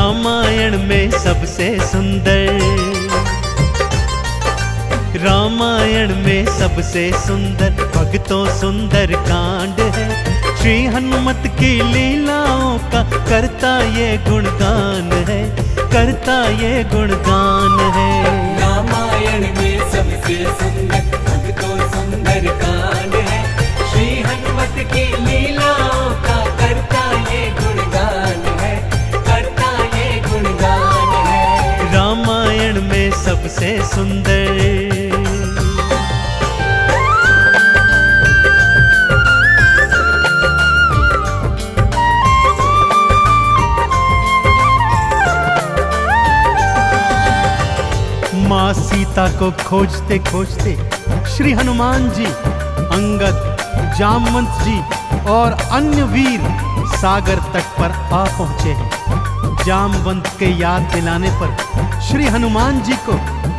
रामायण में सबसे सुंदर, रामायण में सबसे सुंदर भक्तों सुंदर कांड है। श्री हनुमत की लीलाओं का करता ये गुणगान है, करता ये गुणगान है। रामायण में सबसे सुंदर भक्तों सुंदर कांड है। श्री हनुमत की लीलाओं का करता ये गुणगान है, करता ये गुणगान है। रामायण में सबसे सुंदर। माँ सीता को खोजते खोजते श्री हनुमान जी, अंगद, जामवंत जी और अन्य वीर सागर तट पर आ पहुंचे हैं। जामवंत के याद दिलाने पर श्री हनुमान जी को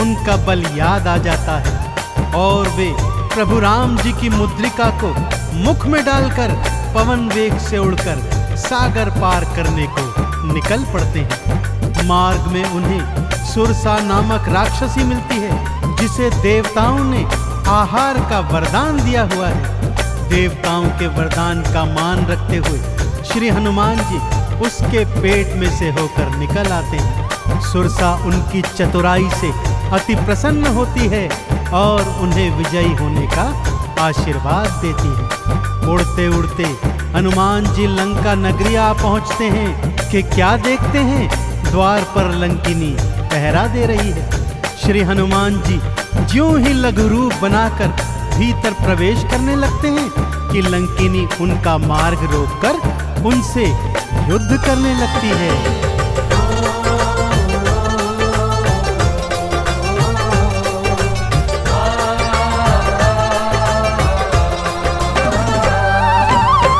उनका बल याद आ जाता है और वे प्रभु राम जी की मुद्रिका को मुख में डालकर पवन वेग से उड़कर सागर पार करने को निकल पड़ते हैं। मार्ग में उन्हें सुरसा नामक राक्षसी मिलती है, जिसे देवताओं ने आहार का वरदान दिया हुआ है। देवताओं के वरदान का मान रखते हुए श्री हनुमान जी उसके पेट में से होकर निकल आते हैं। सुरसा उनकी चतुराई से अति प्रसन्न होती है और उन्हें विजयी होने का आशीर्वाद देती है। उड़ते उड़ते हनुमान जी लंका नगरी आ पहुंचते हैं कि क्या देखते हैं, द्वार पर लंकिनी पहरा दे रही है। श्री हनुमान जी ज्यों ही लघु रूप बनाकर भीतर प्रवेश करने लगते हैं कि लंकिनी उनका मार्ग रोककर उनसे युद्ध करने लगती है।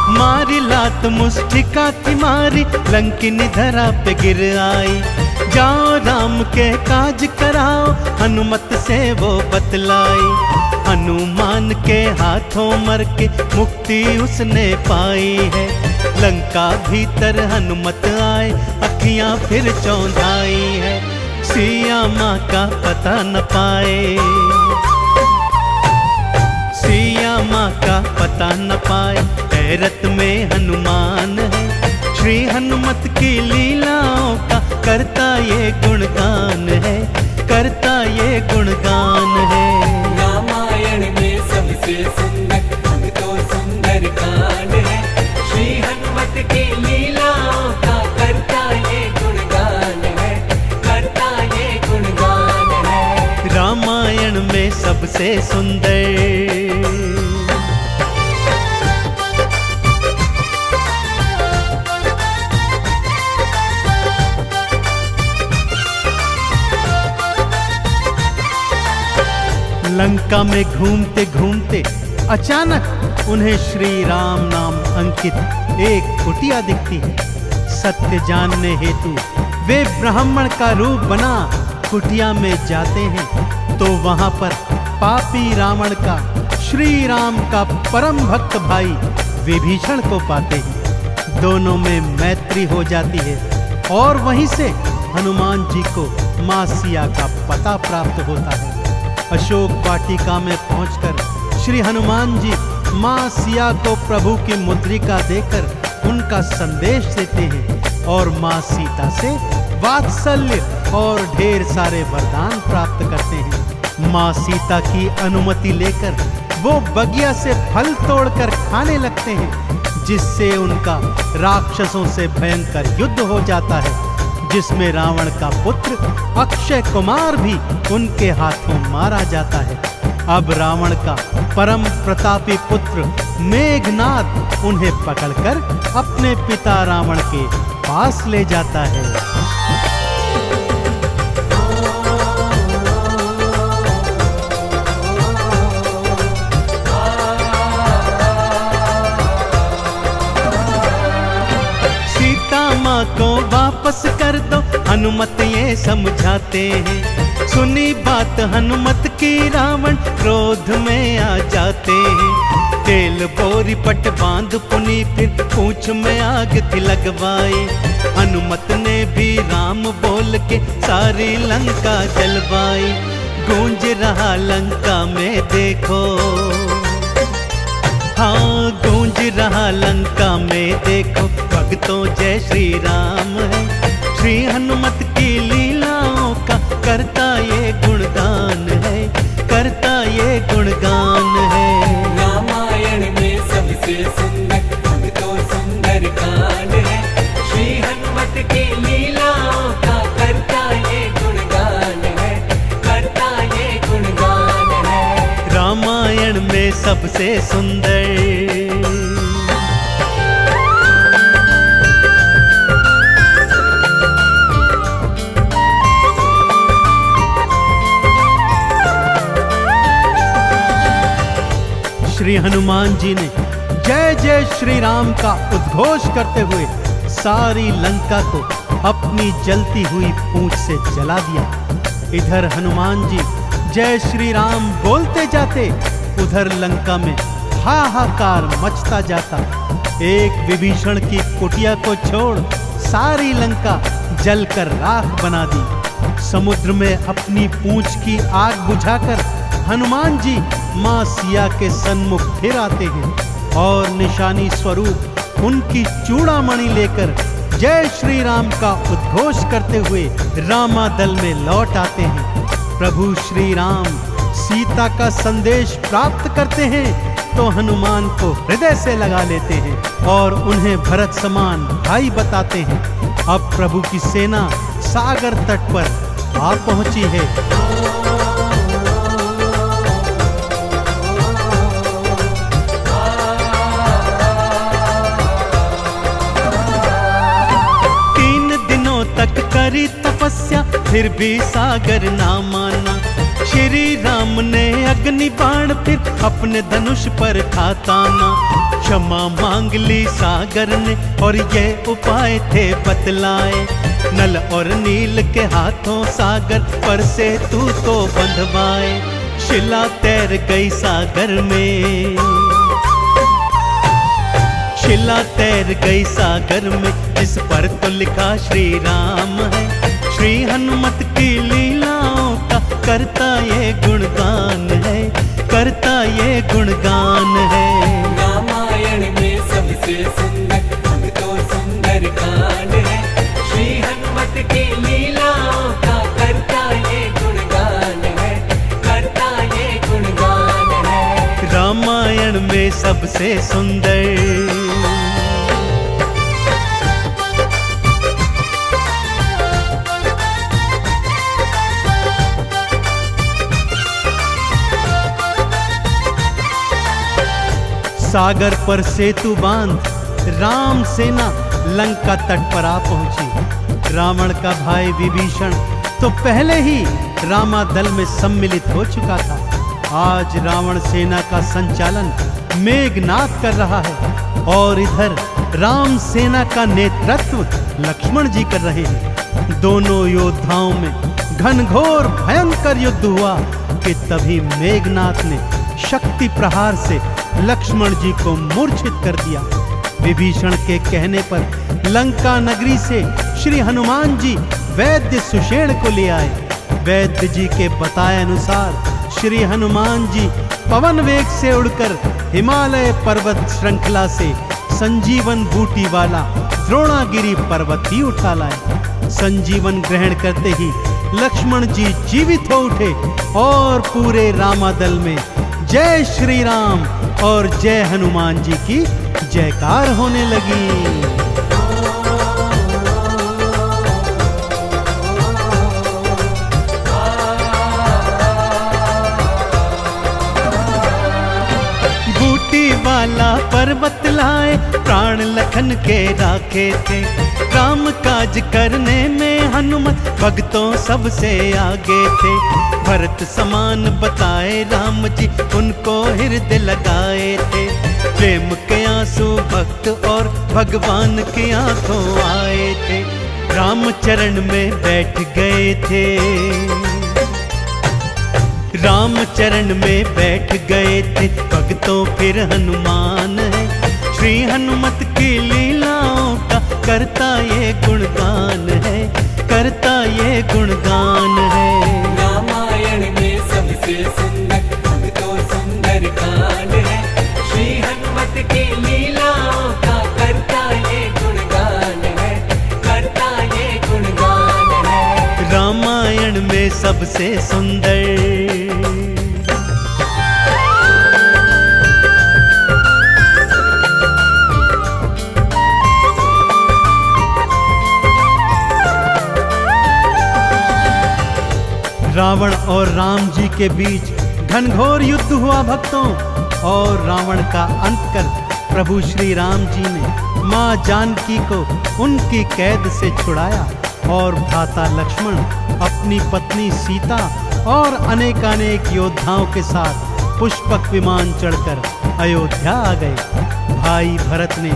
मारी लात मुष्टिका की मारी, लंकिनी धरा पे गिर आई। जाओ राम के काज कराओ, हनुमत से वो बतलाई। हनुमान के हाथों मर के मुक्ति उसने पाई है। लंका भीतर हनुमत आए, अखियां फिर चौंधाई है। सिया माँ का पता न पाए, सिया माँ का पता न पाए, हैरत में हनुमान है। श्री हनुमत की लीलाओं का करता ये गुणगान है, करता ये गुणगान है। रामायण में सबसे सुंदर भक्तों सुंदर कांड है। श्री हनुमत की लीलाओं का करता ये गुणगान है, करता ये गुणगान है। रामायण में सबसे सुंदर। लंका में घूमते घूमते अचानक उन्हें श्री राम नाम अंकित एक कुटिया दिखती है। सत्य जानने हेतु वे ब्राह्मण का रूप बना कुटिया में जाते हैं तो वहां पर पापी रावण का श्री राम का परम भक्त भाई विभीषण को पाते हैं। दोनों में मैत्री हो जाती है और वहीं से हनुमान जी को माँ सिया का पता प्राप्त होता है। अशोक वाटिका में पहुंचकर श्री हनुमान जी माँ सिया को प्रभु की मुद्रिका देकर उनका संदेश देते हैं और माँ सीता से वात्सल्य और ढेर सारे वरदान प्राप्त करते हैं। माँ सीता की अनुमति लेकर वो बगिया से फल तोड़कर खाने लगते हैं, जिससे उनका राक्षसों से भयंकर युद्ध हो जाता है, जिसमें रावण का पुत्र अक्षय कुमार भी उनके हाथों मारा जाता है। अब रावण का परम प्रतापी पुत्र मेघनाद उन्हें पकड़कर अपने पिता रावण के पास ले जाता है। को वापस कर दो, हनुमत ये समझाते हैं। सुनी बात हनुमत की रावण क्रोध में आ जाते हैं। तेल बोरी पट बांध पुनी फिर पूंछ में आग थी लगवाई। हनुमत ने भी खोल के सारी लंका जलवाई। गूंज रहा लंका में देखो, हाँ गूंज रहा लंका में देखो, भक्तों जय श्री राम है। श्री हनुमत की लीलाओं का करता ये गुणगान है, करता ये गुणगान है। रामायण में सबसे सुंदर भक्तों सुंदर कांड है। श्री हनुमत की लीलाओं का करता ये गुणगान है, करता ये गुणगान है। रामायण में सबसे सुंदर। श्री हनुमान जी ने जय जय श्री राम का उद्घोष करते हुए सारी लंका को अपनी जलती हुई पूंछ से जला दिया। इधर हनुमान जी जय श्री राम बोलते जाते, उधर लंका में हाहाकार मचता जाता। एक विभीषण की कुटिया को छोड़ सारी लंका जलकर राख बना दी। समुद्र में अपनी पूंछ की आग बुझाकर हनुमान जी मां सिया के सन्मुख फिर आते हैं और निशानी स्वरूप उनकी चूड़ामणि लेकर जय श्री राम का उद्घोष करते हुए रामादल में लौट आते हैं। प्रभु श्री राम सीता का संदेश प्राप्त करते हैं तो हनुमान को हृदय से लगा लेते हैं और उन्हें भरत समान भाई बताते हैं। अब प्रभु की सेना सागर तट पर आ पहुंची है। तक करी तपस्या फिर भी सागर ना माना। श्री राम ने अग्नि बाण फिर अपने धनुष पर खाताना। क्षमा मांग ली सागर ने और ये उपाय थे बतलाए। नल और नील के हाथों सागर पर से तू तो बंधवाए। शिला तैर गई सागर में, शिला तैर गई सागर में, जिस पर तो लिखा श्री राम है। श्री हनुमत की लीलाओं का करता ये गुणगान है, करता ये गुणगान है। रामायण में सबसे सुंदर भक्तों सुंदर कांड है। श्री हनुमत की लीलाओं का करता ये गुणगान है, करता ये गुणगान है। रामायण में सबसे सुंदर। सागर पर सेतु बांध राम सेना लंका तट पर आ पहुंची। रावण का भाई विभीषण तो पहले ही रामादल में सम्मिलित हो चुका था। आज रावण सेना का संचालन मेघनाद कर रहा है और इधर राम सेना का नेतृत्व लक्ष्मण जी कर रहे हैं। दोनों योद्धाओं में घनघोर भयंकर युद्ध हुआ कि तभी मेघनाद ने शक्ति प्रहार से लक्ष्मण जी को मूर्छित कर दिया। विभीषण के कहने पर लंका नगरी से श्री हनुमान जी वैद्य सुषेण को ले आए। वैद्य जी के बताए अनुसार श्री हनुमान जी पवन वेग से उड़कर हिमालय पर्वत श्रृंखला से संजीवन बूटी वाला द्रोणागिरी पर्वत ही उठा लाए। संजीवन ग्रहण करते ही लक्ष्मण जी जीवित हो उठे और पूरे रामादल में जय श्री राम और जय हनुमान जी की जयकार होने लगी। वाला पर्वत लाए प्राण लखन के राखे थे। काम काज करने में हनुमत भक्तों सबसे आगे थे। भरत समान बताए राम जी उनको हृदय लगाए थे। प्रेम के आंसू भक्त और भगवान की आंखों आए थे। राम चरण में बैठ गए थे। राम चरण में बैठ गए थे भक्तों फिर हनुमान है। श्री हनुमत की लीलाओं का करता ये गुणगान है, करता ये गुणगान है। रामायण में सबसे सुंदर भक्तों सुंदर कांड है। श्री हनुमत की लीलाओं का करता ये गुणगान है, करता ये गुणगान है। रामायण में सबसे सुंदर। रावण और राम जी के बीच घनघोर युद्ध हुआ भक्तों, और रावण का अंत कर प्रभु श्री राम जी ने मां जानकी को उनकी कैद से छुड़ाया, और भ्राता लक्ष्मण अपनी पत्नी सीता और अनेकानेक योद्धाओं के साथ पुष्पक विमान चढ़कर अयोध्या आ गए। भाई भरत ने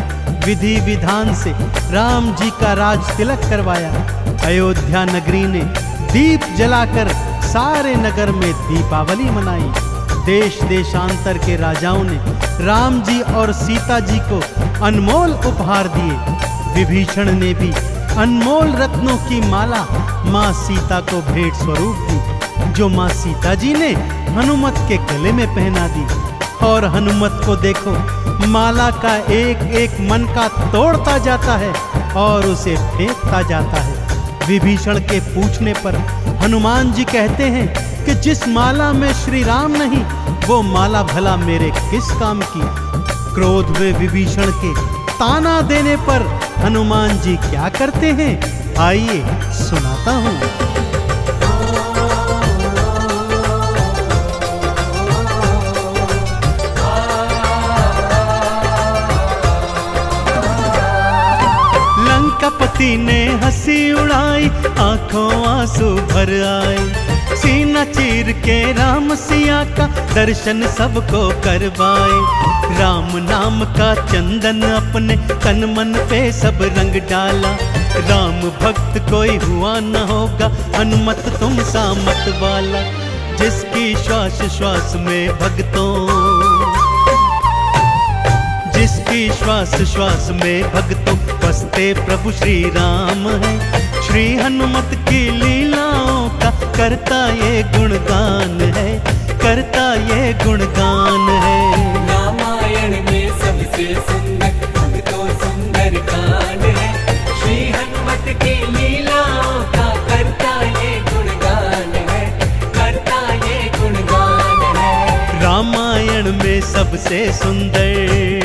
विधि विधान से राम जी का राज तिलक करवाया। अयोध्या नगरी ने दीप जलाकर सारे नगर में दीपावली मनाई। देश देशांतर के राजाओं ने राम जी और सीता जी को अनमोल उपहार दिए। विभीषण ने भी अनमोल रत्नों की माला मां सीता को भेंट स्वरूप दी, जो मां सीता जी ने हनुमत के गले में पहना दी। और हनुमत को देखो, माला का एक एक मन का तोड़ता जाता है और उसे फेंकता जाता है। विभीषण के पूछने पर हनुमान जी कहते हैं कि जिस माला में श्री राम नहीं, वो माला भला मेरे किस काम की। क्रोध में विभीषण के ताना देने पर हनुमान जी क्या करते हैं, आइए सुनाता हूं। लंकापति ने हंसी उड़ाई, आंखों आंसू भर आए। सीना चीर के राम सिया का दर्शन सबको करवाए। राम नाम का चंदन अपने तन मन पे सब रंग डाला। राम भक्त कोई हुआ न होगा, हनुमत तुम सा मत वाला। जिसकी श्वास श्वास में भक्तों, जिसकी श्वास श्वास में भक्तों बसते प्रभु श्री राम है। श्री हनुमत की लीलाओं का करता ये गुणगान है, करता ये गुणगान है। रामायण में सबसे सुंदर भक्तों सुंदर कांड है। श्री हनुमत की लीलाओं का करता ये गुणगान है, करता ये गुणगान है। रामायण में सबसे सुंदर।